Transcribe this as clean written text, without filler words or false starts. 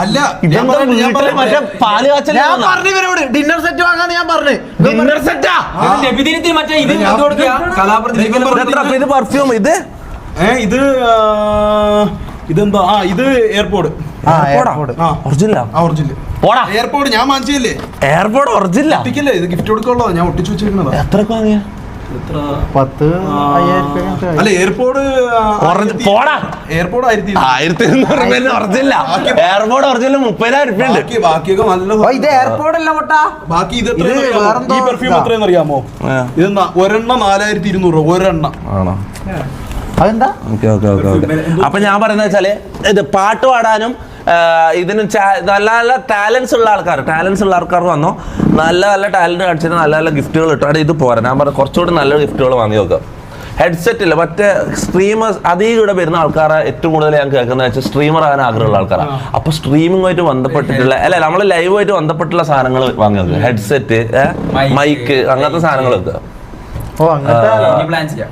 അല്ല മറ്റേ പാല് കാച്ചൽ ഡിന്നർ സെറ്റ് വാങ്ങാന്ന് ഞാൻ പറഞ്ഞു. ഡിന്നർ സെറ്റാ ഇത് പെർഫ്യൂം ഇത് ഇതെന്താ ഇത് എയർപോർട്ട് ഒറിജിനലാ പോടാ എയർപോർട്ട് ഞാൻ വാങ്ങിച്ചല്ലേ. എയർപോർട്ട് ഒറിജിനലാ ഒട്ടിക്കല്ലേ ഇത് ഗിഫ്റ്റ് കൊടുക്കുള്ളൂ. ഞാൻ ഒട്ടിച്ചു വെച്ചിരിക്കുന്നത്. എത്രക്ക് വാങ്ങിയ 10,000 അല്ല എയർപോർട്ട് പോടാ എയർപോർട്ട് 1200 ഒറിജിനല എയർപോർട്ട് ഒറിജിനൽ 30,000 രൂപ ഉണ്ട്. ബാക്കിയൊക്കെ നല്ല ഇത് എയർപോർട്ട് അല്ല പൊട്ടാ. ബാക്കി ഇത് ഈ പെർഫ്യൂം എത്രയെന്ന് അറിയാമോ? ഇതെന്നാ ഒരെണ്ണം 4,200 രൂപ ഒരെണ്ണം. ആണോ? അതെന്താ? അപ്പൊ ഞാൻ പറയുന്നത് വെച്ചാല് ഇത് പാട്ട് പാടാനും ഇതിന് നല്ല നല്ല ടാലൻസ് ഉള്ള ആൾക്കാർ വന്നോ, നല്ല നല്ല ടാലന്റ് കാണിച്ചിട്ട് നല്ല നല്ല ഗിഫ്റ്റുകൾ ഇട്ടു. അവിടെ ഇത് പോരാ, ഞാൻ പറഞ്ഞ കുറച്ചുകൂടി നല്ല ഗിഫ്റ്റുകൾ വാങ്ങി നോക്കാം. ഹെഡ്സെറ്റ് ഇല്ല, മറ്റേ സ്ട്രീമേഴ്സ് അധികം ഇവിടെ വരുന്ന ആൾക്കാരെ ഏറ്റവും കൂടുതൽ ഞാൻ കേൾക്കുന്നത് വെച്ചാൽ സ്ട്രീമർ ആകാൻ ആഗ്രഹമുള്ള ആൾക്കാരാണ്. അപ്പൊ സ്ട്രീമിങ്ങുമായിട്ട് ബന്ധപ്പെട്ടിട്ടുള്ള നമ്മൾ ലൈവുമായിട്ട് ബന്ധപ്പെട്ടുള്ള സാധനങ്ങൾ വാങ്ങി നോക്കുക. ഹെഡ്സെറ്റ്, മൈക്ക്, അങ്ങനത്തെ സാധനങ്ങൾ വെക്കുക. ഓ അങ്ങനത്തെ